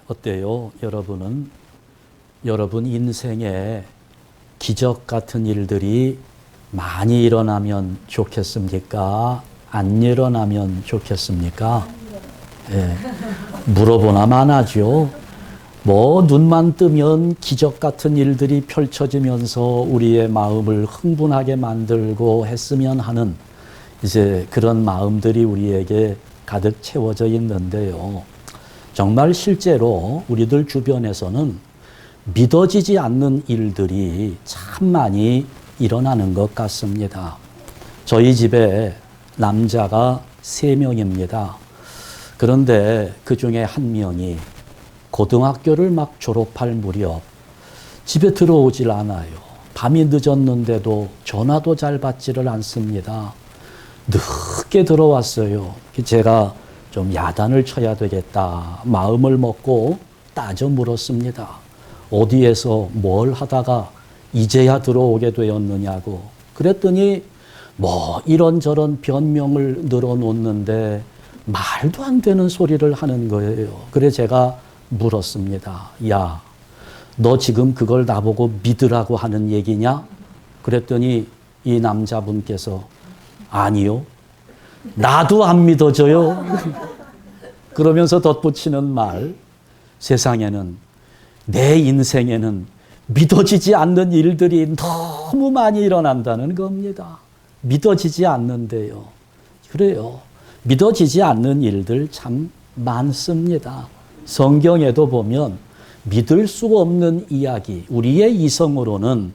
어때요? 여러분은 여러분 인생에 기적 같은 일들이 많이 일어나면 좋겠습니까? 안 일어나면 좋겠습니까? 예, 물어보나 마나죠. 뭐 눈만 뜨면 기적 같은 일들이 펼쳐지면서 우리의 마음을 흥분하게 만들고 했으면 하는 이제 그런 마음들이 우리에게 가득 채워져 있는데요. 정말 실제로 우리들 주변에서는 믿어지지 않는 일들이 참 많이 일어나는 것 같습니다. 저희 집에 남자가 3명입니다. 그런데 그 중에 한 명이 고등학교를 막 졸업할 무렵 집에 들어오질 않아요. 밤이 늦었는데도 전화도 잘 받지를 않습니다. 늦게 들어왔어요. 제가 좀 야단을 쳐야 되겠다 마음을 먹고 따져 물었습니다. 어디에서 뭘 하다가 이제야 들어오게 되었느냐고. 그랬더니 뭐 이런저런 변명을 늘어놓는데 말도 안 되는 소리를 하는 거예요. 그래 제가 물었습니다. 야, 너 지금 그걸 나보고 믿으라고 하는 얘기냐? 그랬더니 이 남자분께서 아니요. 나도 안 믿어져요. 그러면서 덧붙이는 말, 세상에는 내 인생에는 믿어지지 않는 일들이 너무 많이 일어난다는 겁니다. 믿어지지 않는데요. 그래요. 믿어지지 않는 일들 참 많습니다. 성경에도 보면 믿을 수 없는 이야기, 우리의 이성으로는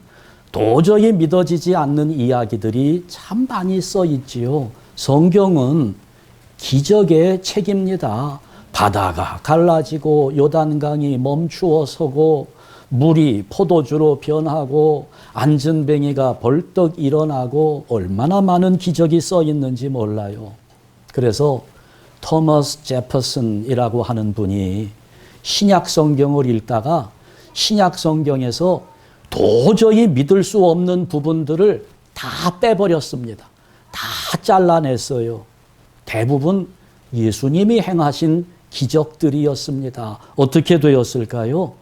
도저히 믿어지지 않는 이야기들이 참 많이 써 있지요. 성경은 기적의 책입니다. 바다가 갈라지고 요단강이 멈추어 서고 물이 포도주로 변하고 안전뱅이가 벌떡 일어나고 얼마나 많은 기적이 써 있는지 몰라요. 그래서 토머스 제퍼슨이라고 하는 분이 신약 성경을 읽다가 신약 성경에서 도저히 믿을 수 없는 부분들을 다 빼버렸습니다. 다 잘라냈어요. 대부분 예수님이 행하신 기적들이었습니다. 어떻게 되었을까요?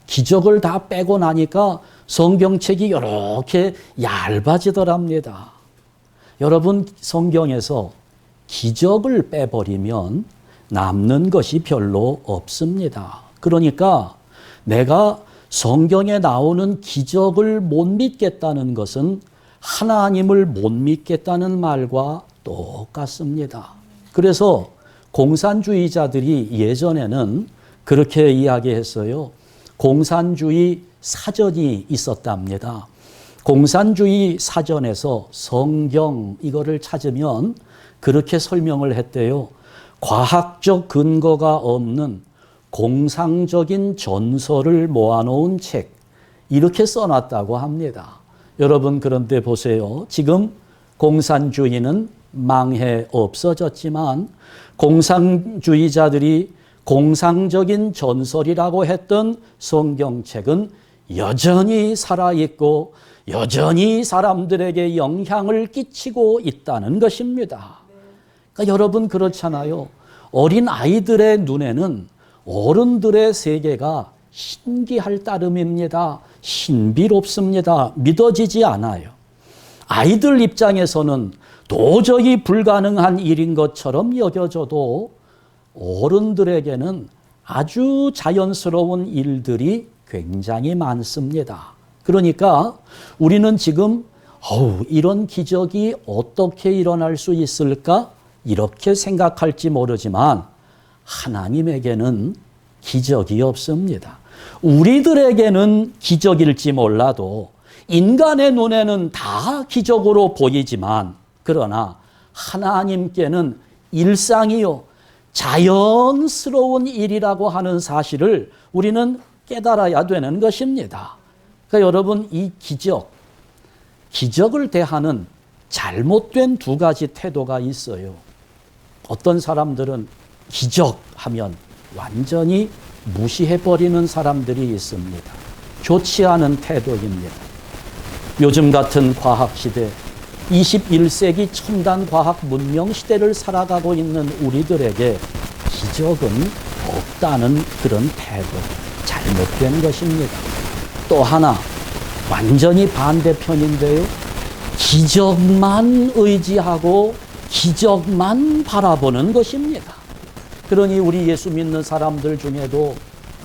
기적을 다 빼고 나니까 성경책이 이렇게 얇아지더랍니다. 여러분, 성경에서 기적을 빼버리면 남는 것이 별로 없습니다. 그러니까 내가 성경에 나오는 기적을 못 믿겠다는 것은 하나님을 못 믿겠다는 말과 똑같습니다. 그래서 공산주의자들이 예전에는 그렇게 이야기했어요. 공산주의 사전이 있었답니다. 공산주의 사전에서 성경 이거를 찾으면 그렇게 설명을 했대요. 과학적 근거가 없는 공상적인 전설을 모아놓은 책, 이렇게 써놨다고 합니다. 여러분, 그런데 보세요. 지금 공산주의는 망해 없어졌지만 공산주의자들이 공상적인 전설이라고 했던 성경책은 여전히 살아있고 여전히 사람들에게 영향을 끼치고 있다는 것입니다. 그러니까 여러분, 그렇잖아요. 어린 아이들의 눈에는 어른들의 세계가 신기할 따름입니다. 신비롭습니다. 믿어지지 않아요. 아이들 입장에서는 도저히 불가능한 일인 것처럼 여겨져도 어른들에게는 아주 자연스러운 일들이 굉장히 많습니다. 그러니까 우리는 지금 이런 기적이 어떻게 일어날 수 있을까? 이렇게 생각할지 모르지만 하나님에게는 기적이 없습니다. 우리들에게는 기적일지 몰라도 인간의 눈에는 다 기적으로 보이지만 그러나 하나님께는 일상이요, 자연스러운 일이라고 하는 사실을 우리는 깨달아야 되는 것입니다. 그러니까 여러분, 이 기적을 대하는 잘못된 2가지 태도가 있어요. 어떤 사람들은 기적하면 완전히 무시해버리는 사람들이 있습니다. 좋지 않은 태도입니다. 요즘 같은 과학시대, 21세기 첨단 과학 문명 시대를 살아가고 있는 우리들에게 기적은 없다는 그런 태도, 잘못된 것입니다. 또 하나, 완전히 반대편인데요. 기적만 의지하고 기적만 바라보는 것입니다. 그러니 우리 예수 믿는 사람들 중에도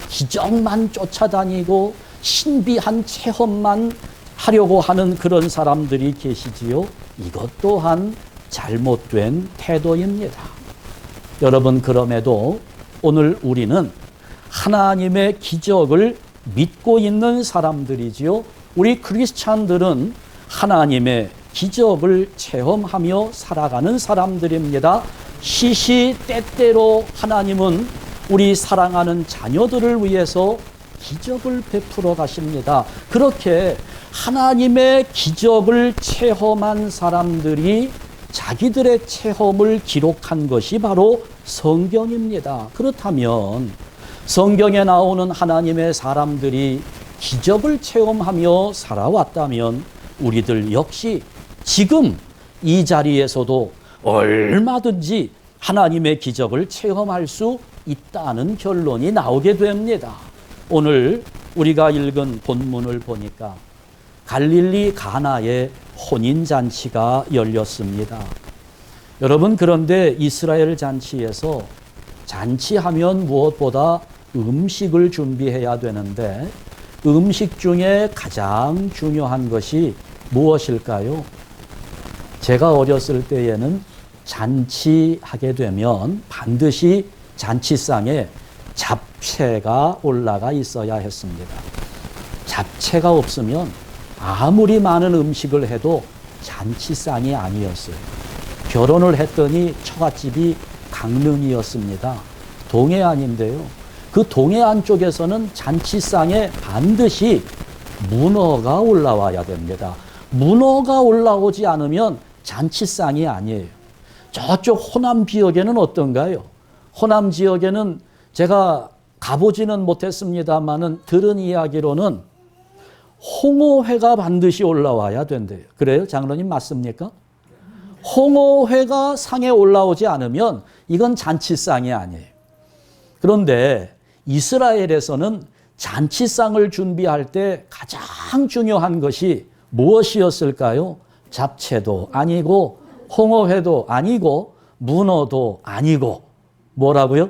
기적만 쫓아다니고 신비한 체험만 하려고 하는 그런 사람들이 계시지요. 이것 또한 잘못된 태도입니다. 여러분, 그럼에도 오늘 우리는 하나님의 기적을 믿고 있는 사람들이지요. 우리 크리스찬들은 하나님의 기적을 체험하며 살아가는 사람들입니다. 시시때때로 하나님은 우리 사랑하는 자녀들을 위해서 기적을 베풀어 가십니다. 그렇게 하나님의 기적을 체험한 사람들이 자기들의 체험을 기록한 것이 바로 성경입니다. 그렇다면 성경에 나오는 하나님의 사람들이 기적을 체험하며 살아왔다면 우리들 역시 지금 이 자리에서도 얼마든지 하나님의 기적을 체험할 수 있다는 결론이 나오게 됩니다. 오늘 우리가 읽은 본문을 보니까 갈릴리 가나의 혼인잔치가 열렸습니다. 여러분, 그런데 이스라엘 잔치에서 잔치하면 무엇보다 음식을 준비해야 되는데 음식 중에 가장 중요한 것이 무엇일까요? 제가 어렸을 때에는 잔치하게 되면 반드시 잔치상에 잡채가 올라가 있어야 했습니다. 잡채가 없으면 아무리 많은 음식을 해도 잔치상이 아니었어요. 결혼을 했더니 처갓집이 강릉이었습니다. 동해안인데요. 그 동해안 쪽에서는 잔치상에 반드시 문어가 올라와야 됩니다. 문어가 올라오지 않으면 잔치상이 아니에요. 저쪽 호남 지역에는 어떤가요? 호남 지역에는 제가 가보지는 못했습니다만은 들은 이야기로는 홍어회가 반드시 올라와야 된대요. 그래요? 장로님 맞습니까? 홍어회가 상에 올라오지 않으면 이건 잔치상이 아니에요. 그런데 이스라엘에서는 잔치상을 준비할 때 가장 중요한 것이 무엇이었을까요? 잡채도 아니고 홍어회도 아니고 문어도 아니고 뭐라고요?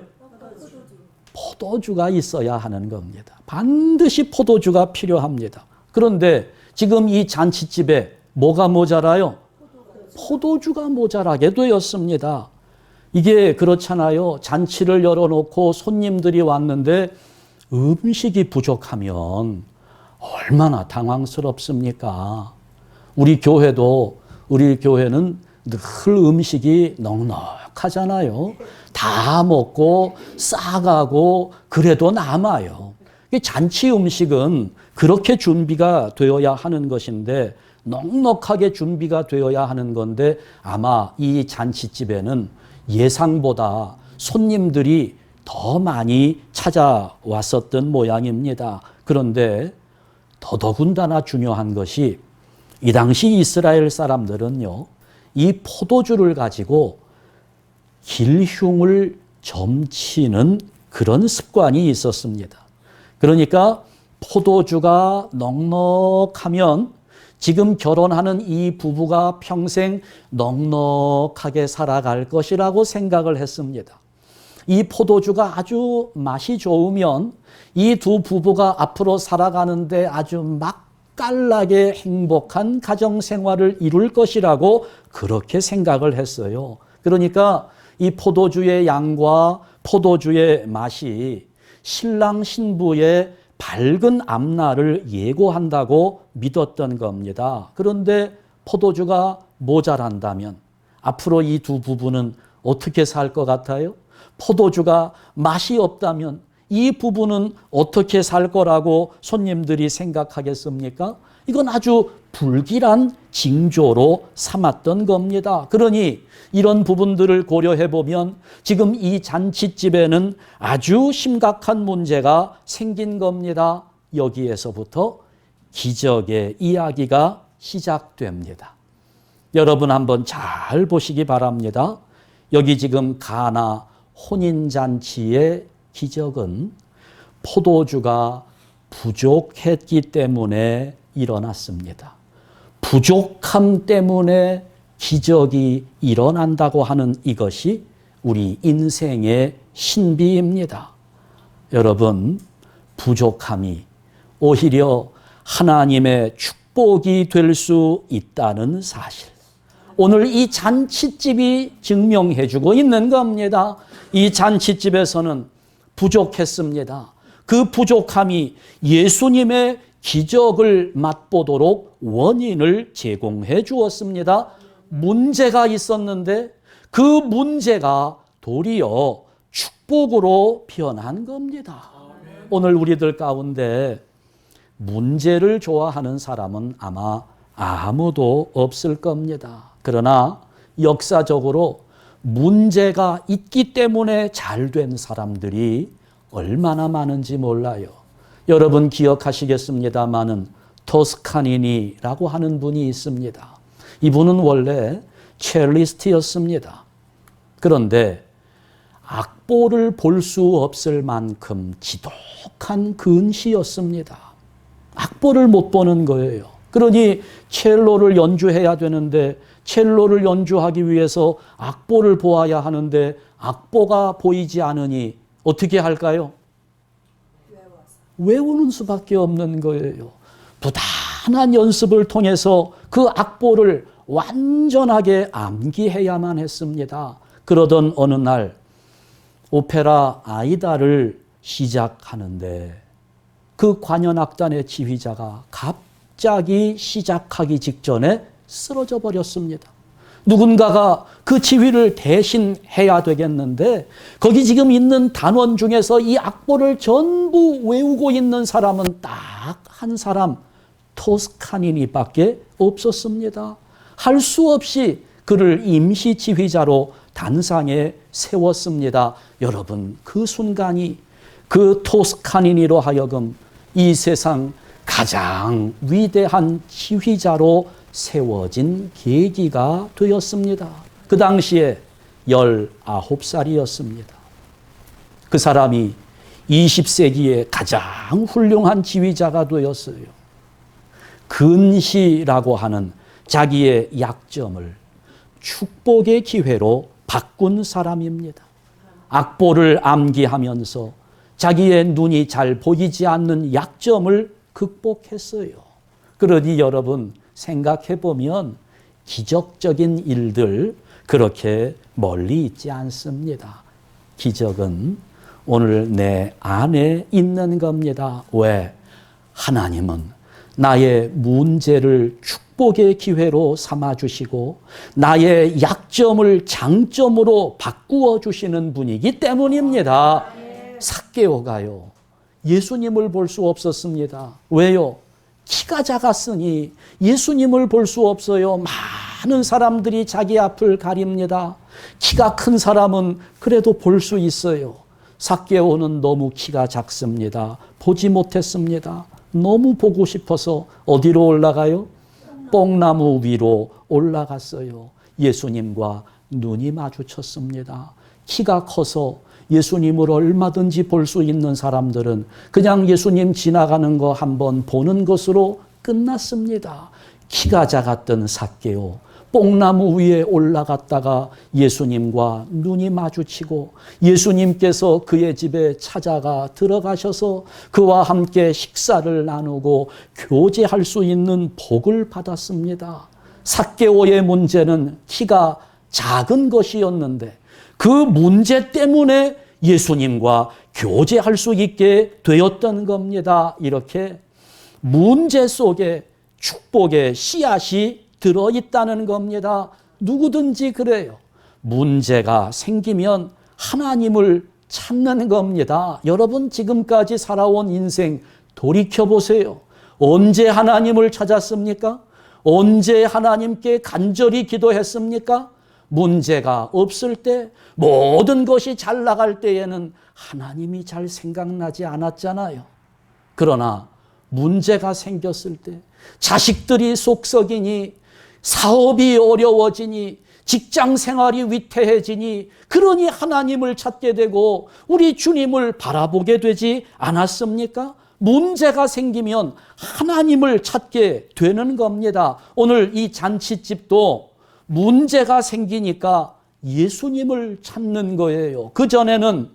포도주가 있어야 하는 겁니다. 반드시 포도주가 필요합니다. 그런데 지금 이 잔치집에 뭐가 모자라요? 포도주가 모자라게 되었습니다. 이게 그렇잖아요. 잔치를 열어놓고 손님들이 왔는데 음식이 부족하면 얼마나 당황스럽습니까? 우리 교회는 늘 음식이 넉넉하잖아요. 다 먹고 싸가고 그래도 남아요. 잔치 음식은 그렇게 준비가 되어야 하는 것인데 넉넉하게 준비가 되어야 하는 건데 아마 이 잔치집에는 예상보다 손님들이 더 많이 찾아왔었던 모양입니다. 그런데 더더군다나 중요한 것이 이 당시 이스라엘 사람들은요, 이 포도주를 가지고 길흉을 점치는 그런 습관이 있었습니다. 그러니까 포도주가 넉넉하면 지금 결혼하는 이 부부가 평생 넉넉하게 살아갈 것이라고 생각을 했습니다. 이 포도주가 아주 맛이 좋으면 이 두 부부가 앞으로 살아가는데 아주 맛깔나게 행복한 가정생활을 이룰 것이라고 그렇게 생각을 했어요. 그러니까 이 포도주의 양과 포도주의 맛이 신랑 신부의 밝은 앞날을 예고한다고 믿었던 겁니다. 그런데 포도주가 모자란다면 앞으로 이 두 부부는 어떻게 살 것 같아요? 포도주가 맛이 없다면 이 부부는 어떻게 살 거라고 손님들이 생각하겠습니까? 이건 아주 불길한 징조로 삼았던 겁니다. 그러니 이런 부분들을 고려해 보면 지금 이 잔치집에는 아주 심각한 문제가 생긴 겁니다. 여기에서부터 기적의 이야기가 시작됩니다. 여러분 한번 잘 보시기 바랍니다. 여기 지금 가나 혼인잔치의 기적은 포도주가 부족했기 때문에 일어났습니다. 부족함 때문에 기적이 일어난다고 하는 이것이 우리 인생의 신비입니다. 여러분, 부족함이 오히려 하나님의 축복이 될 수 있다는 사실. 오늘 이 잔치집이 증명해 주고 있는 겁니다. 이 잔치집에서는 부족했습니다. 그 부족함이 예수님의 기적을 맛보도록 원인을 제공해 주었습니다. 문제가 있었는데 그 문제가 도리어 축복으로 변한 겁니다. 오늘 우리들 가운데 문제를 좋아하는 사람은 아마 아무도 없을 겁니다. 그러나 역사적으로 문제가 있기 때문에 잘된 사람들이 얼마나 많은지 몰라요. 여러분 기억하시겠습니다마는 토스카니니라고 하는 분이 있습니다. 이분은 원래 첼리스트였습니다. 그런데 악보를 볼 수 없을 만큼 지독한 근시였습니다. 악보를 못 보는 거예요. 그러니 첼로를 연주해야 되는데 첼로를 연주하기 위해서 악보를 보아야 하는데 악보가 보이지 않으니 어떻게 할까요? 외우는 수밖에 없는 거예요. 부단한 연습을 통해서 그 악보를 완전하게 암기해야만 했습니다. 그러던 어느 날 오페라 아이다를 시작하는데 그 관현악단의 지휘자가 갑자기 시작하기 직전에 쓰러져 버렸습니다. 누군가가 그 지휘를 대신 해야 되겠는데 거기 지금 있는 단원 중에서 이 악보를 전부 외우고 있는 사람은 딱 한 사람 토스카니니밖에 없었습니다. 할 수 없이 그를 임시 지휘자로 단상에 세웠습니다. 여러분 그 순간이 그 토스카니니로 하여금 이 세상 가장 위대한 지휘자로 세워진 계기가 되었습니다. 그 당시에 19살이었습니다. 그 사람이 20세기에 가장 훌륭한 지휘자가 되었어요. 근시라고 하는 자기의 약점을 축복의 기회로 바꾼 사람입니다. 악보를 암기하면서 자기의 눈이 잘 보이지 않는 약점을 극복했어요. 그러니 여러분 생각해 보면 기적적인 일들 그렇게 멀리 있지 않습니다. 기적은 오늘 내 안에 있는 겁니다. 왜? 하나님은 나의 문제를 축복의 기회로 삼아주시고 나의 약점을 장점으로 바꾸어 주시는 분이기 때문입니다. 삭개오가요. 예수님을 볼 수 없었습니다. 왜요? 키가 작았으니 예수님을 볼 수 없어요. 많은 사람들이 자기 앞을 가립니다. 키가 큰 사람은 그래도 볼 수 있어요. 삭개오는 너무 키가 작습니다. 보지 못했습니다. 너무 보고 싶어서 어디로 올라가요? 뽕나무 위로 올라갔어요. 예수님과 눈이 마주쳤습니다. 키가 커서 예수님을 얼마든지 볼 수 있는 사람들은 그냥 예수님 지나가는 거 한번 보는 것으로 끝났습니다. 키가 작았던 삭개오, 뽕나무 위에 올라갔다가 예수님과 눈이 마주치고 예수님께서 그의 집에 찾아가 들어가셔서 그와 함께 식사를 나누고 교제할 수 있는 복을 받았습니다. 삭개오의 문제는 키가 작은 것이었는데 그 문제 때문에 예수님과 교제할 수 있게 되었던 겁니다. 이렇게 문제 속에 축복의 씨앗이 들어있다는 겁니다. 누구든지 그래요. 문제가 생기면 하나님을 찾는 겁니다. 여러분 지금까지 살아온 인생 돌이켜보세요. 언제 하나님을 찾았습니까? 언제 하나님께 간절히 기도했습니까? 문제가 없을 때, 모든 것이 잘 나갈 때에는 하나님이 잘 생각나지 않았잖아요. 그러나 문제가 생겼을 때, 자식들이 속썩이니 사업이 어려워지니, 직장 생활이 위태해지니, 그러니 하나님을 찾게 되고 우리 주님을 바라보게 되지 않았습니까? 문제가 생기면 하나님을 찾게 되는 겁니다. 오늘 이 잔치집도 문제가 생기니까 예수님을 찾는 거예요. 그전에는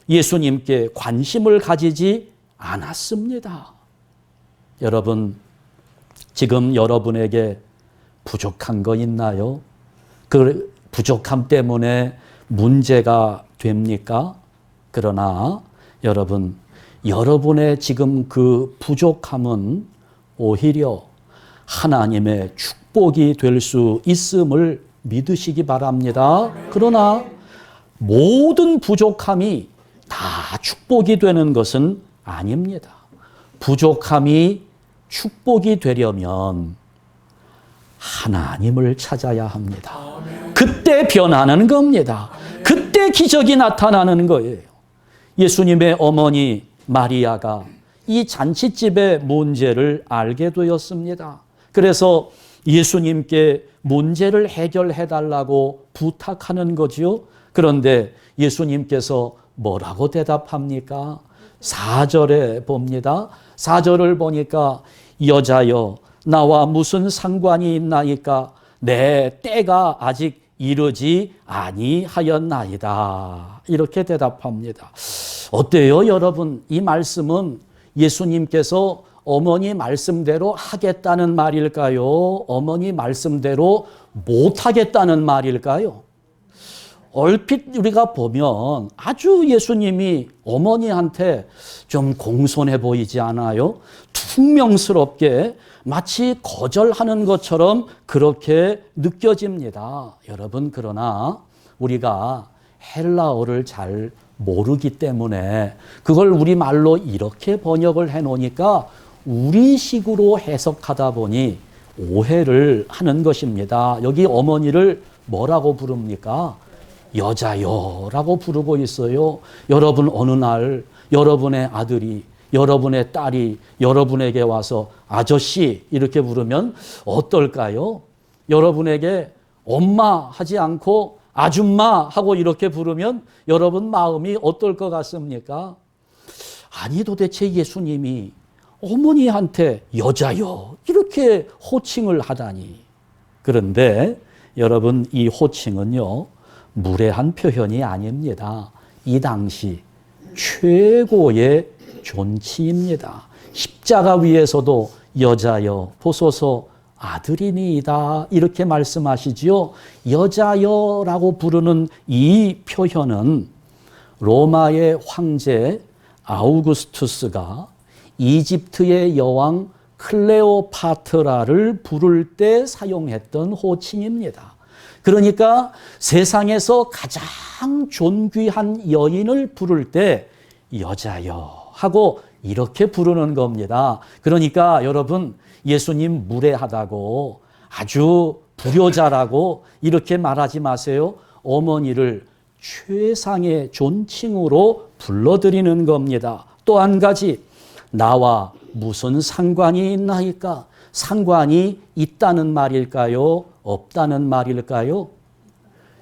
예수님께 관심을 가지지 않았습니다. 여러분, 지금 여러분에게 부족한 거 있나요? 그 부족함 때문에 문제가 됩니까? 그러나 여러분, 여러분의 지금 그 부족함은 오히려 하나님의 축복이 될 수 있음을 믿으시기 바랍니다. 그러나 모든 부족함이 다 축복이 되는 것은 아닙니다. 부족함이 축복이 되려면 하나님을 찾아야 합니다. 그때 변하는 겁니다. 그때 기적이 나타나는 거예요. 예수님의 어머니 마리아가 이 잔치집의 문제를 알게 되었습니다. 그래서 예수님께 문제를 해결해 달라고 부탁하는 거지요. 그런데 예수님께서 뭐라고 대답합니까? 4절에 봅니다. 4절을 보니까 여자여 나와 무슨 상관이 있나이까 내 때가 아직 이르지 아니하였나이다. 이렇게 대답합니다. 어때요, 여러분? 이 말씀은 예수님께서 어머니 말씀대로 하겠다는 말일까요? 어머니 말씀대로 못하겠다는 말일까요? 얼핏 우리가 보면 아주 예수님이 어머니한테 좀 공손해 보이지 않아요? 퉁명스럽게 마치 거절하는 것처럼 그렇게 느껴집니다. 여러분, 그러나 우리가 헬라어를 잘 모르기 때문에 그걸 우리말로 이렇게 번역을 해놓으니까 우리식으로 해석하다 보니 오해를 하는 것입니다. 여기 어머니를 뭐라고 부릅니까? 여자여라고 부르고 있어요. 여러분, 어느 날 여러분의 아들이, 여러분의 딸이 여러분에게 와서 아저씨 이렇게 부르면 어떨까요? 여러분에게 엄마 하지 않고 아줌마 하고 이렇게 부르면 여러분 마음이 어떨 것 같습니까? 아니, 도대체 예수님이 어머니한테 여자여 이렇게 호칭을 하다니. 그런데 여러분, 이 호칭은요 무례한 표현이 아닙니다. 이 당시 최고의 존치입니다. 십자가 위에서도 여자여 보소서 아들이니이다 이렇게 말씀하시지요. 여자여라고 부르는 이 표현은 로마의 황제 아우구스투스가 이집트의 여왕 클레오파트라를 부를 때 사용했던 호칭입니다. 그러니까 세상에서 가장 존귀한 여인을 부를 때 여자여 하고 이렇게 부르는 겁니다. 그러니까 여러분, 예수님 무례하다고 아주 불효자라고 이렇게 말하지 마세요. 어머니를 최상의 존칭으로 불러드리는 겁니다. 또 한 가지, 나와 무슨 상관이 있나이까? 상관이 있다는 말일까요? 없다는 말일까요?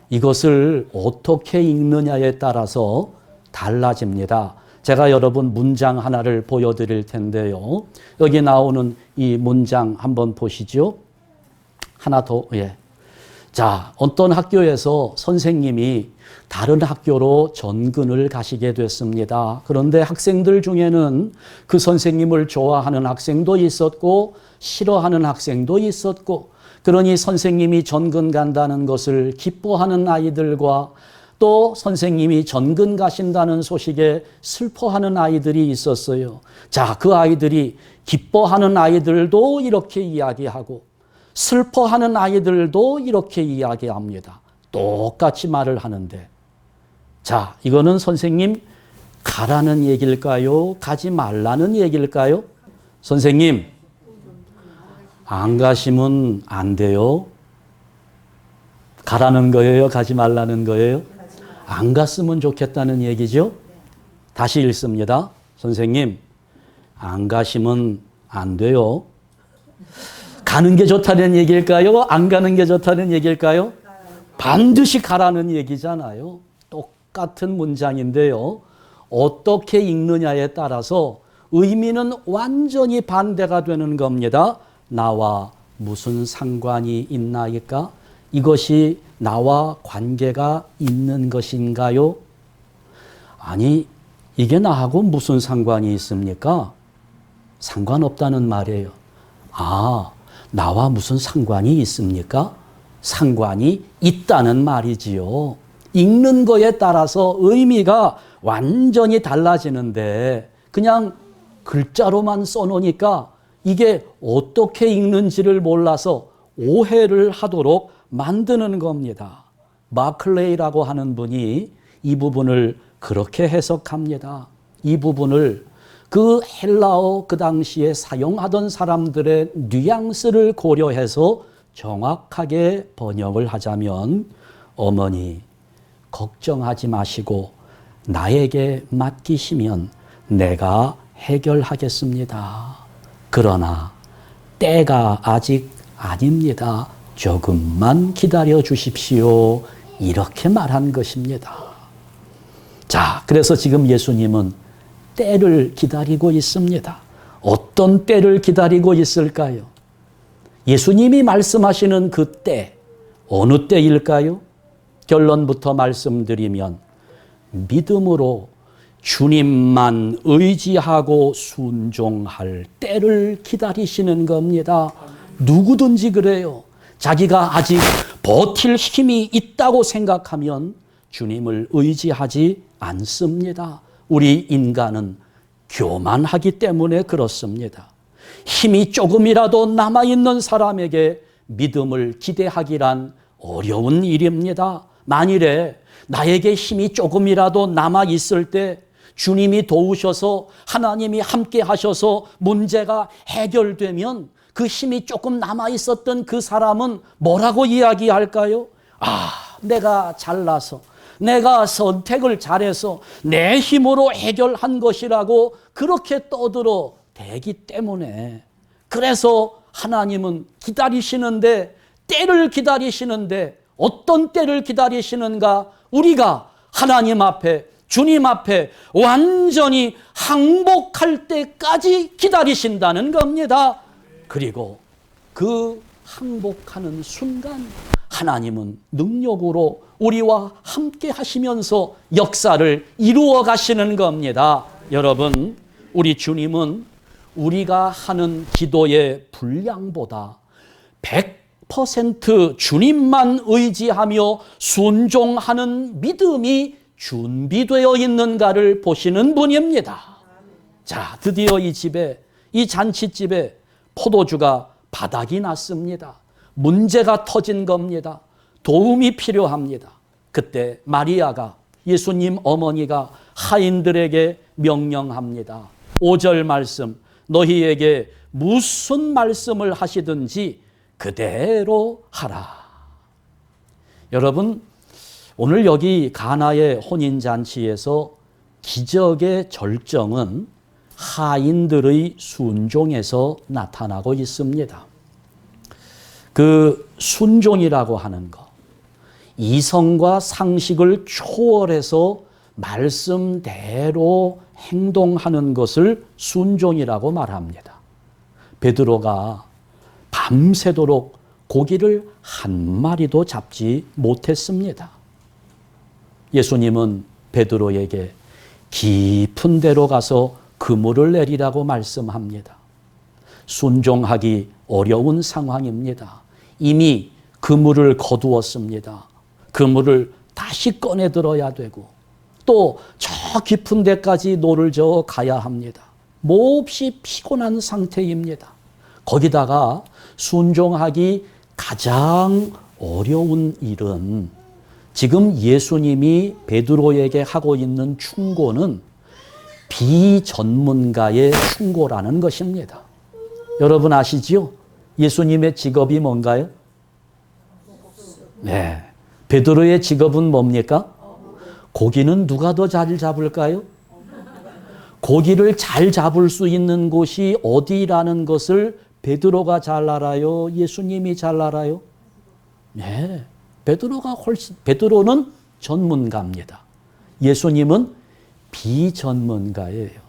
이것을 어떻게 읽느냐에 따라서 달라집니다. 제가 여러분 문장 하나를 보여드릴 텐데요. 여기 나오는 이 문장 한번 보시죠. 하나 더, 예. 자, 어떤 학교에서 선생님이 다른 학교로 전근을 가시게 됐습니다. 그런데 학생들 중에는 그 선생님을 좋아하는 학생도 있었고 싫어하는 학생도 있었고, 그러니 선생님이 전근 간다는 것을 기뻐하는 아이들과 또 선생님이 전근 가신다는 소식에 슬퍼하는 아이들이 있었어요. 자, 그 아이들이 기뻐하는 아이들도 이렇게 이야기하고 슬퍼하는 아이들도 이렇게 이야기합니다. 똑같이 말을 하는데, 자, 이거는 선생님 가라는 얘기일까요? 가지 말라는 얘기일까요? 선생님, 안 가시면 안 돼요. 가라는 거예요? 가지 말라는 거예요? 안 갔으면 좋겠다는 얘기죠? 다시 읽습니다. 선생님, 안 가시면 안 돼요. 가는 게 좋다는 얘기일까요? 안 가는 게 좋다는 얘기일까요? 반드시 가라는 얘기잖아요. 똑같은 문장인데요. 어떻게 읽느냐에 따라서 의미는 완전히 반대가 되는 겁니다. 나와 무슨 상관이 있나이까? 이것이 나와 관계가 있는 것인가요? 아니, 이게 나하고 무슨 상관이 있습니까? 상관없다는 말이에요. 아, 나와 무슨 상관이 있습니까? 상관이 있다는 말이지요. 읽는 거에 따라서 의미가 완전히 달라지는데 그냥 글자로만 써놓으니까 이게 어떻게 읽는지를 몰라서 오해를 하도록 만드는 겁니다. 마클레이라고 하는 분이 이 부분을 그렇게 해석합니다. 이 부분을 그 헬라어 그 당시에 사용하던 사람들의 뉘앙스를 고려해서 정확하게 번역을 하자면, 어머니 걱정하지 마시고 나에게 맡기시면 내가 해결하겠습니다. 그러나 때가 아직 아닙니다. 조금만 기다려 주십시오. 이렇게 말한 것입니다. 자, 그래서 지금 예수님은 때를 기다리고 있습니다. 어떤 때를 기다리고 있을까요? 예수님이 말씀하시는 그 때, 어느 때일까요? 결론부터 말씀드리면 믿음으로 주님만 의지하고 순종할 때를 기다리시는 겁니다. 누구든지 그래요. 자기가 아직 버틸 힘이 있다고 생각하면 주님을 의지하지 않습니다. 우리 인간은 교만하기 때문에 그렇습니다. 힘이 조금이라도 남아있는 사람에게 믿음을 기대하기란 어려운 일입니다. 만일에 나에게 힘이 조금이라도 남아있을 때 주님이 도우셔서 하나님이 함께 하셔서 문제가 해결되면 그 힘이 조금 남아있었던 그 사람은 뭐라고 이야기할까요? 아, 내가 잘나서, 내가 선택을 잘해서 내 힘으로 해결한 것이라고 그렇게 떠들어 대기 때문에, 그래서 하나님은 기다리시는데, 때를 기다리시는데 어떤 때를 기다리시는가? 우리가 하나님 앞에, 주님 앞에 완전히 항복할 때까지 기다리신다는 겁니다. 그리고 그 항복하는 순간 하나님은 능력으로 우리와 함께 하시면서 역사를 이루어 가시는 겁니다. 여러분, 우리 주님은 우리가 하는 기도의 분량보다 100% 주님만 의지하며 순종하는 믿음이 준비되어 있는가를 보시는 분입니다. 자, 드디어 이 집에, 이 잔치집에 포도주가 바닥이 났습니다. 문제가 터진 겁니다. 도움이 필요합니다. 그때 마리아가, 예수님 어머니가 하인들에게 명령합니다. 5절 말씀, 너희에게 무슨 말씀을 하시든지 그대로 하라. 여러분, 오늘 여기 가나의 혼인잔치에서 기적의 절정은 하인들의 순종에서 나타나고 있습니다. 그 순종이라고 하는 것, 이성과 상식을 초월해서 말씀대로 행동하는 것을 순종이라고 말합니다. 베드로가 밤새도록 고기를 한 마리도 잡지 못했습니다. 예수님은 베드로에게 깊은 데로 가서 그물을 내리라고 말씀합니다. 순종하기 어려운 상황입니다. 이미 그물을 거두었습니다. 그물을 다시 꺼내 들어야 되고 또 저 깊은 데까지 노를 저어 가야 합니다. 몹시 피곤한 상태입니다. 거기다가 순종하기 가장 어려운 일은 지금 예수님이 베드로에게 하고 있는 충고는 비전문가의 충고라는 것입니다. 여러분 아시지요? 예수님의 직업이 뭔가요? 네. 베드로의 직업은 뭡니까? 고기는 누가 더 잘 잡을까요? 고기를 잘 잡을 수 있는 곳이 어디라는 것을 베드로가 잘 알아요? 예수님이 잘 알아요? 네. 베드로는 전문가입니다. 예수님은 비전문가예요.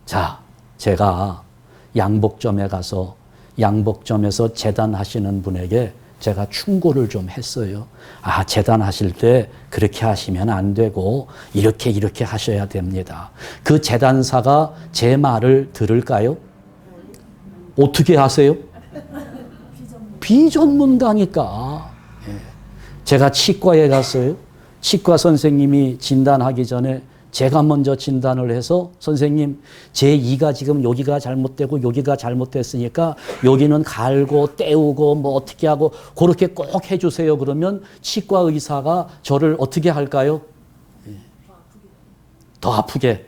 자, 제가 양복점에 가서 양복점에서 재단하시는 분에게 제가 충고를 좀 했어요. 아, 재단하실 때 그렇게 하시면 안 되고 이렇게 하셔야 됩니다. 그 재단사가 제 말을 들을까요? 어떻게 하세요? 비전문가니까. 제가 치과에 갔어요. 치과 선생님이 진단하기 전에 제가 먼저 진단을 해서 선생님, 제 이가 지금 여기가 잘못되고 여기가 잘못됐으니까 여기는 갈고 떼우고 뭐 어떻게 하고 그렇게 꼭 해주세요. 그러면 치과 의사가 저를 어떻게 할까요? 더 아프게.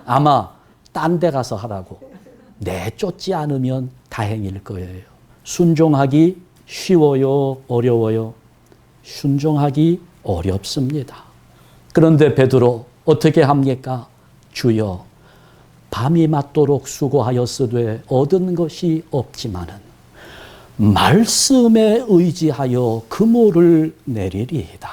아마 딴 데 가서 하라고. 내쫓지 않으면 다행일 거예요. 순종하기 쉬워요? 어려워요? 순종하기 어렵습니다. 그런데 베드로 어떻게 합니까? 주여, 밤이 맞도록 수고하였으되 얻은 것이 없지만은 말씀에 의지하여 그물을 내리리이다.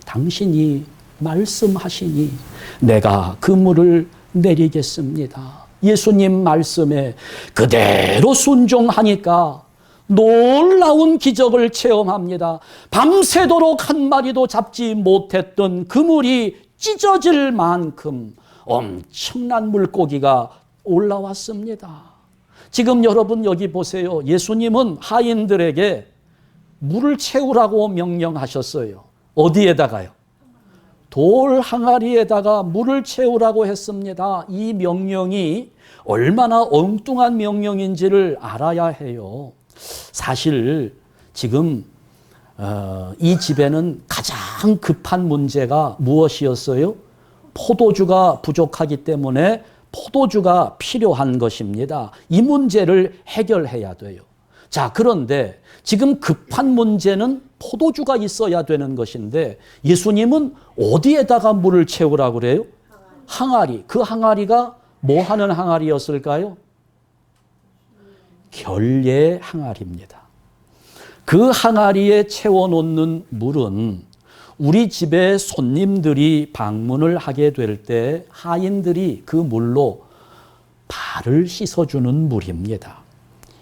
당신이 말씀하시니 내가 그물을 내리겠습니다. 예수님 말씀에 그대로 순종하니까 놀라운 기적을 체험합니다. 밤새도록 한 마리도 잡지 못했던 그물이 찢어질 만큼 엄청난 물고기가 올라왔습니다. 지금 여러분 여기 보세요. 예수님은 하인들에게 물을 채우라고 명령하셨어요. 어디에다가요? 돌 항아리에다가 물을 채우라고 했습니다. 이 명령이 얼마나 엉뚱한 명령인지를 알아야 해요. 사실 지금 이 집에는 가장 급한 문제가 무엇이었어요? 포도주가 부족하기 때문에 포도주가 필요한 것입니다. 이 문제를 해결해야 돼요. 자, 그런데 지금 급한 문제는 포도주가 있어야 되는 것인데 예수님은 어디에다가 물을 채우라고 그래요? 항아리. 그 항아리가 뭐 하는 항아리였을까요? 결례의 항아리입니다. 그 항아리에 채워놓는 물은 우리 집에 손님들이 방문을 하게 될 때 하인들이 그 물로 발을 씻어주는 물입니다.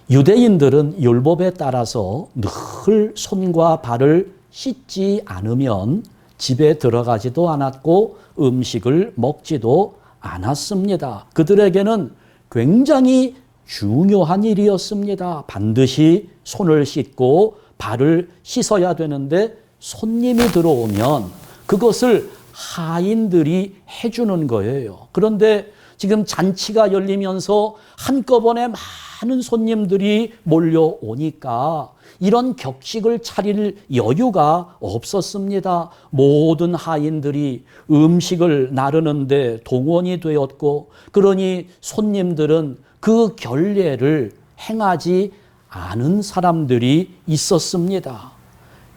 유대인들은 율법에 따라서 늘 손과 발을 씻지 않으면 집에 들어가지도 않았고 음식을 먹지도 않았습니다. 그들에게는 굉장히 중요한 일이었습니다. 반드시 손을 씻고 발을 씻어야 되는데 손님이 들어오면 그것을 하인들이 해주는 거예요. 그런데 지금 잔치가 열리면서 한꺼번에 많은 손님들이 몰려오니까 이런 격식을 차릴 여유가 없었습니다. 모든 하인들이 음식을 나르는데 동원이 되었고, 그러니 손님들은 그 결례를 행하지 않은 사람들이 있었습니다.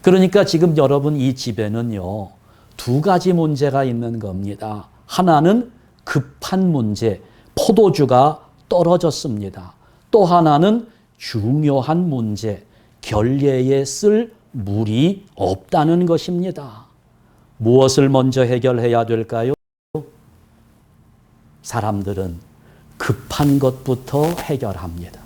그러니까 지금 여러분 이 집에는요, 두 가지 문제가 있는 겁니다. 하나는 급한 문제, 포도주가 떨어졌습니다. 또 하나는 중요한 문제, 결례에 쓸 물이 없다는 것입니다. 무엇을 먼저 해결해야 될까요? 사람들은 급한 것부터 해결합니다.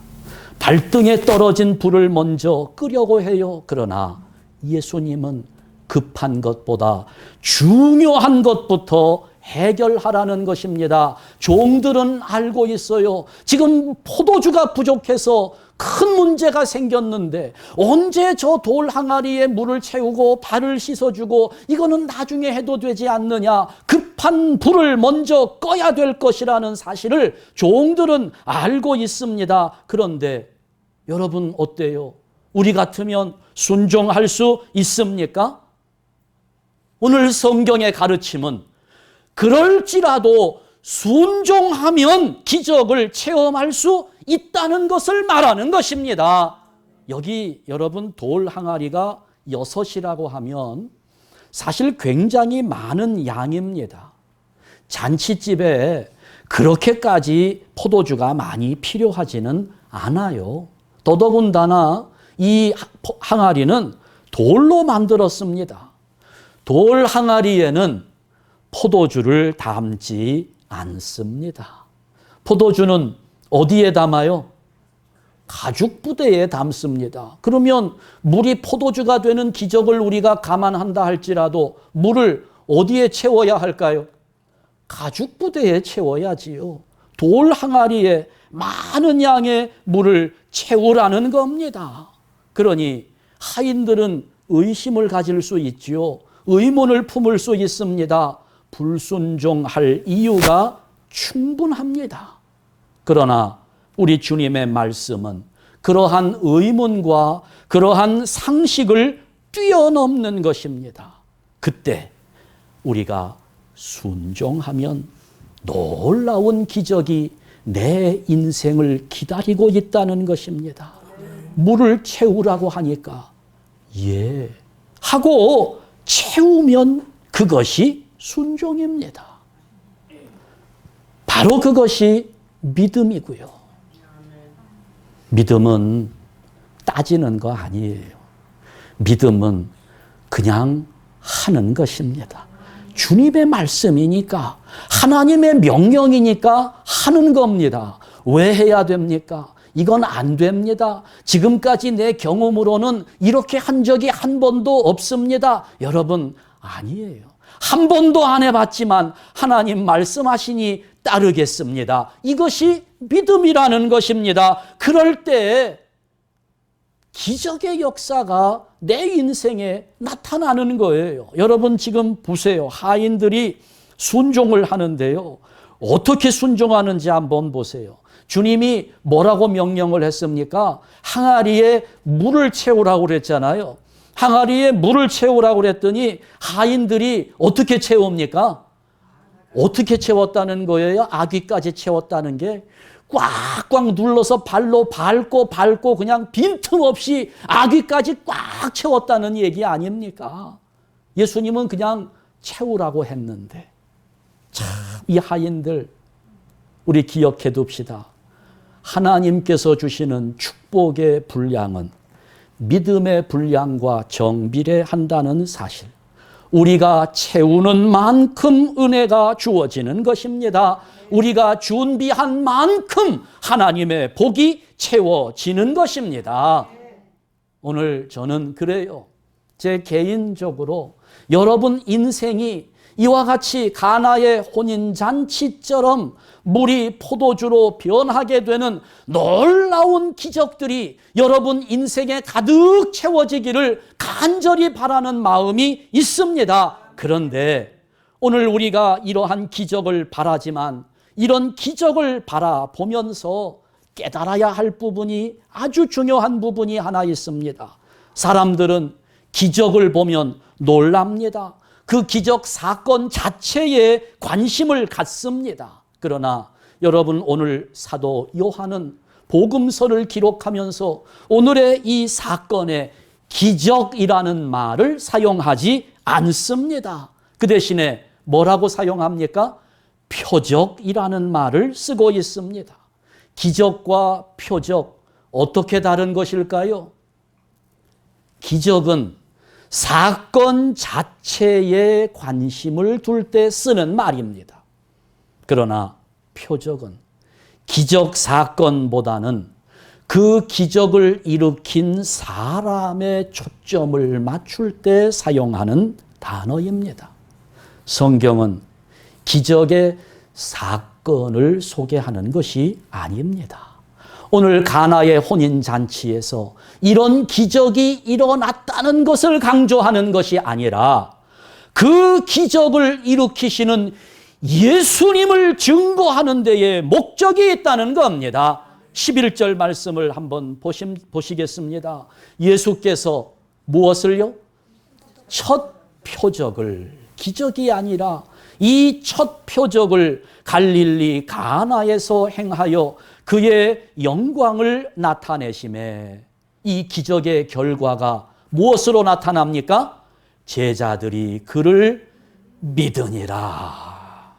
발등에 떨어진 불을 먼저 끄려고 해요. 그러나 예수님은 급한 것보다 중요한 것부터 해결하라는 것입니다. 종들은 알고 있어요. 지금 포도주가 부족해서 큰 문제가 생겼는데 언제 저 돌 항아리에 물을 채우고 발을 씻어주고 이거는 나중에 해도 되지 않느냐. 급한 불을 먼저 꺼야 될 것이라는 사실을 종들은 알고 있습니다. 그런데 여러분 어때요? 우리 같으면 순종할 수 있습니까? 오늘 성경의 가르침은 그럴지라도 순종하면 기적을 체험할 수 있다는 것을 말하는 것입니다. 여기 여러분 돌 항아리가 6이라고 하면 사실 굉장히 많은 양입니다. 잔치집에 그렇게까지 포도주가 많이 필요하지는 않아요. 더더군다나 이 항아리는 돌로 만들었습니다. 돌 항아리에는 포도주를 담지 않습니다. 포도주는 어디에 담아요? 가죽 부대에 담습니다. 그러면 물이 포도주가 되는 기적을 우리가 감안한다 할지라도 물을 어디에 채워야 할까요? 가죽 부대에 채워야지요. 돌 항아리에 많은 양의 물을 채우라는 겁니다. 그러니 하인들은 의심을 가질 수 있지요. 의문을 품을 수 있습니다. 불순종할 이유가 충분합니다. 그러나 우리 주님의 말씀은 그러한 의문과 그러한 상식을 뛰어넘는 것입니다. 그때 우리가 순종하면 놀라운 기적이 내 인생을 기다리고 있다는 것입니다. 물을 채우라고 하니까 예 하고 채우면 그것이 순종입니다. 바로 그것이 믿음이고요. 믿음은 따지는 거 아니에요. 믿음은 그냥 하는 것입니다. 주님의 말씀이니까, 하나님의 명령이니까 하는 겁니다. 왜 해야 됩니까? 이건 안 됩니다. 지금까지 내 경험으로는 이렇게 한 적이 한 번도 없습니다. 여러분, 아니에요. 한 번도 안 해봤지만 하나님 말씀하시니 따르겠습니다. 이것이 믿음이라는 것입니다. 그럴 때 기적의 역사가 내 인생에 나타나는 거예요. 여러분 지금 보세요. 하인들이 순종을 하는데요. 어떻게 순종하는지 한번 보세요. 주님이 뭐라고 명령을 했습니까? 항아리에 물을 채우라고 그랬잖아요. 항아리에 물을 채우라고 그랬더니 하인들이 어떻게 채웁니까? 어떻게 채웠다는 거예요? 아귀까지 채웠다는 게 꽉꽉 눌러서 발로 밟고 그냥 빈틈없이 아귀까지 꽉 채웠다는 얘기 아닙니까? 예수님은 그냥 채우라고 했는데 참 이 하인들 우리 기억해 둡시다. 하나님께서 주시는 축복의 분량은 믿음의 분량과 정비례한다는 사실. 우리가 채우는 만큼 은혜가 주어지는 것입니다. 우리가 준비한 만큼 하나님의 복이 채워지는 것입니다. 오늘 저는 그래요. 제 개인적으로 여러분 인생이 이와 같이 가나의 혼인잔치처럼 물이 포도주로 변하게 되는 놀라운 기적들이 여러분 인생에 가득 채워지기를 간절히 바라는 마음이 있습니다. 그런데 오늘 우리가 이러한 기적을 바라지만 이런 기적을 바라보면서 깨달아야 할 부분이 아주 중요한 부분이 하나 있습니다. 사람들은 기적을 보면 놀랍니다. 그 기적 사건 자체에 관심을 갖습니다. 그러나 여러분 오늘 사도 요한은 복음서를 기록하면서 오늘의 이 사건에 기적이라는 말을 사용하지 않습니다. 그 대신에 뭐라고 사용합니까? 표적이라는 말을 쓰고 있습니다. 기적과 표적 어떻게 다른 것일까요? 기적은 사건 자체에 관심을 둘 때 쓰는 말입니다. 그러나 표적은 기적 사건보다는 그 기적을 일으킨 사람의 초점을 맞출 때 사용하는 단어입니다. 성경은 기적의 사건을 소개하는 것이 아닙니다. 오늘 가나의 혼인잔치에서 이런 기적이 일어났다는 것을 강조하는 것이 아니라 그 기적을 일으키시는 예수님을 증거하는 데에 목적이 있다는 겁니다. 11절 말씀을 한번 보시겠습니다. 예수께서 무엇을요? 첫 표적을, 기적이 아니라 이 첫 표적을 갈릴리 가나에서 행하여 그의 영광을 나타내심에 이 기적의 결과가 무엇으로 나타납니까? 제자들이 그를 믿으니라.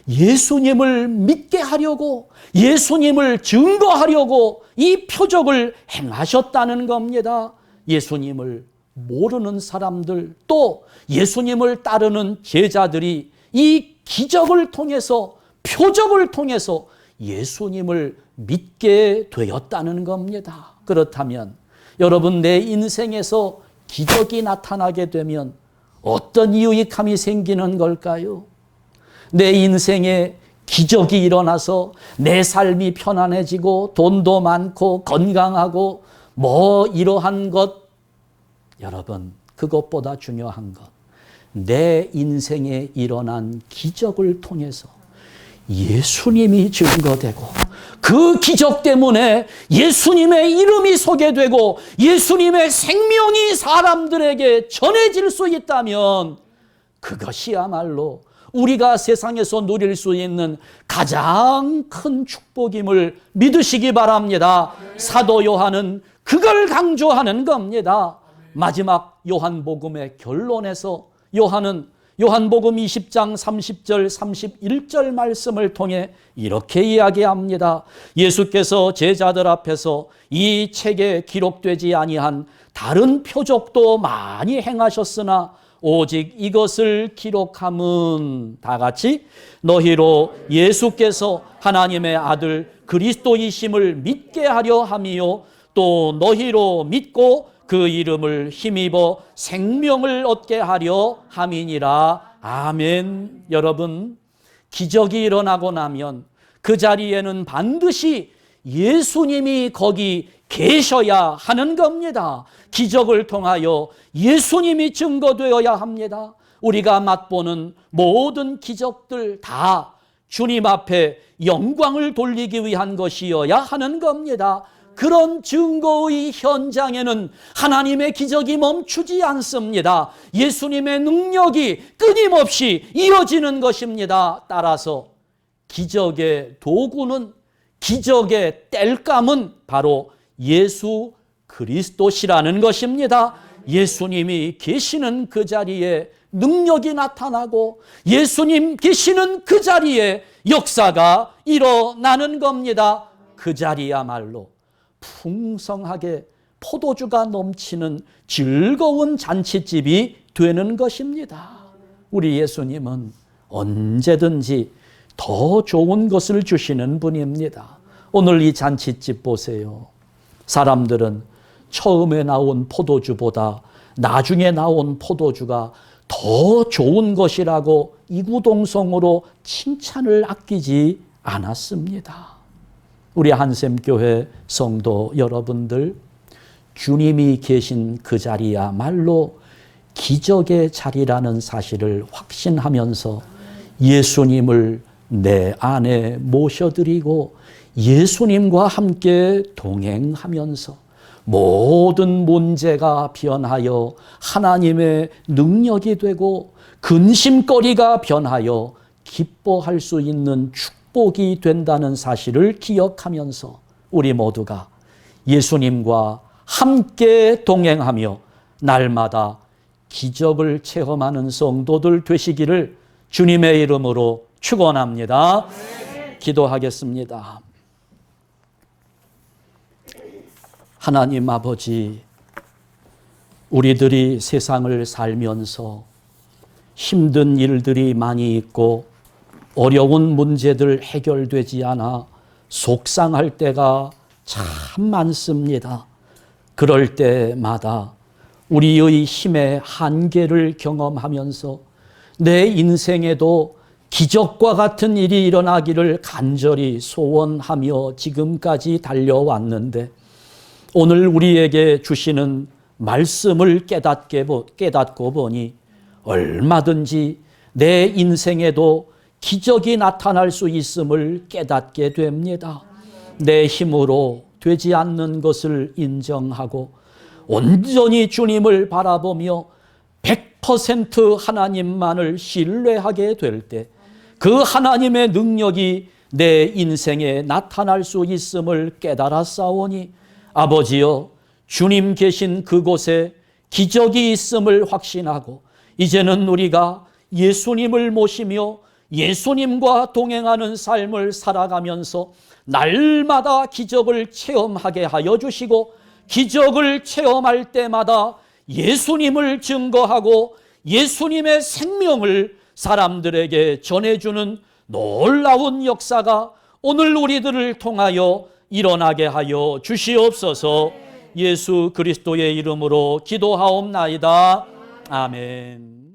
예수님을 믿게 하려고, 예수님을 증거하려고 이 표적을 행하셨다는 겁니다. 예수님을 모르는 사람들, 또 예수님을 따르는 제자들이 이 기적을 통해서, 표적을 통해서 예수님을 믿게 되었다는 겁니다. 그렇다면 여러분, 내 인생에서 기적이 나타나게 되면 어떤 유익함이 생기는 걸까요? 내 인생에 기적이 일어나서 내 삶이 편안해지고 돈도 많고 건강하고 이러한 것, 여러분, 그것보다 중요한 것, 내 인생에 일어난 기적을 통해서 예수님이 증거되고 그 기적 때문에 예수님의 이름이 소개되고 예수님의 생명이 사람들에게 전해질 수 있다면 그것이야말로 우리가 세상에서 누릴 수 있는 가장 큰 축복임을 믿으시기 바랍니다. 사도 요한은 그걸 강조하는 겁니다. 마지막 요한복음의 결론에서 요한은 요한복음 20장 30절 31절 말씀을 통해 이렇게 이야기합니다. 예수께서 제자들 앞에서 이 책에 기록되지 아니한 다른 표적도 많이 행하셨으나 오직 이것을 기록함은, 다 같이, 너희로 예수께서 하나님의 아들 그리스도이심을 믿게 하려 함이요 또 너희로 믿고 그 이름을 힘입어 생명을 얻게 하려 함이니라. 아멘. 여러분, 기적이 일어나고 나면 그 자리에는 반드시 예수님이 거기 계셔야 하는 겁니다. 기적을 통하여 예수님이 증거되어야 합니다. 우리가 맛보는 모든 기적들 다 주님 앞에 영광을 돌리기 위한 것이어야 하는 겁니다. 그런 증거의 현장에는 하나님의 기적이 멈추지 않습니다. 예수님의 능력이 끊임없이 이어지는 것입니다. 따라서 기적의 도구는, 기적의 땔감은 바로 예수 그리스도시라는 것입니다. 예수님이 계시는 그 자리에 능력이 나타나고 예수님 계시는 그 자리에 역사가 일어나는 겁니다. 그 자리야말로 풍성하게 포도주가 넘치는 즐거운 잔치집이 되는 것입니다. 우리 예수님은 언제든지 더 좋은 것을 주시는 분입니다. 오늘 이 잔치집 보세요. 사람들은 처음에 나온 포도주보다 나중에 나온 포도주가 더 좋은 것이라고 이구동성으로 칭찬을 아끼지 않았습니다. 우리 한샘교회 성도 여러분들, 주님이 계신 그 자리야말로 기적의 자리라는 사실을 확신하면서 예수님을 내 안에 모셔드리고 예수님과 함께 동행하면서 모든 문제가 변하여 하나님의 능력이 되고 근심거리가 변하여 기뻐할 수 있는 축복이 된다는 사실을 기억하면서 우리 모두가 예수님과 함께 동행하며 날마다 기적을 체험하는 성도들 되시기를 주님의 이름으로 축원합니다. 기도하겠습니다. 하나님 아버지, 우리들이 세상을 살면서 힘든 일들이 많이 있고 어려운 문제들 해결되지 않아 속상할 때가 참 많습니다. 그럴 때마다 우리의 힘의 한계를 경험하면서 내 인생에도 기적과 같은 일이 일어나기를 간절히 소원하며 지금까지 달려왔는데 오늘 우리에게 주시는 말씀을 깨닫고 보니 얼마든지 내 인생에도 기적이 나타날 수 있음을 깨닫게 됩니다. 내 힘으로 되지 않는 것을 인정하고 온전히 주님을 바라보며 100% 하나님만을 신뢰하게 될 때 그 하나님의 능력이 내 인생에 나타날 수 있음을 깨달았사오니 아버지여, 주님 계신 그곳에 기적이 있음을 확신하고 이제는 우리가 예수님을 모시며 예수님과 동행하는 삶을 살아가면서 날마다 기적을 체험하게 하여 주시고, 기적을 체험할 때마다 예수님을 증거하고 예수님의 생명을 사람들에게 전해주는 놀라운 역사가 오늘 우리들을 통하여 일어나게 하여 주시옵소서. 예수 그리스도의 이름으로 기도하옵나이다. 아멘.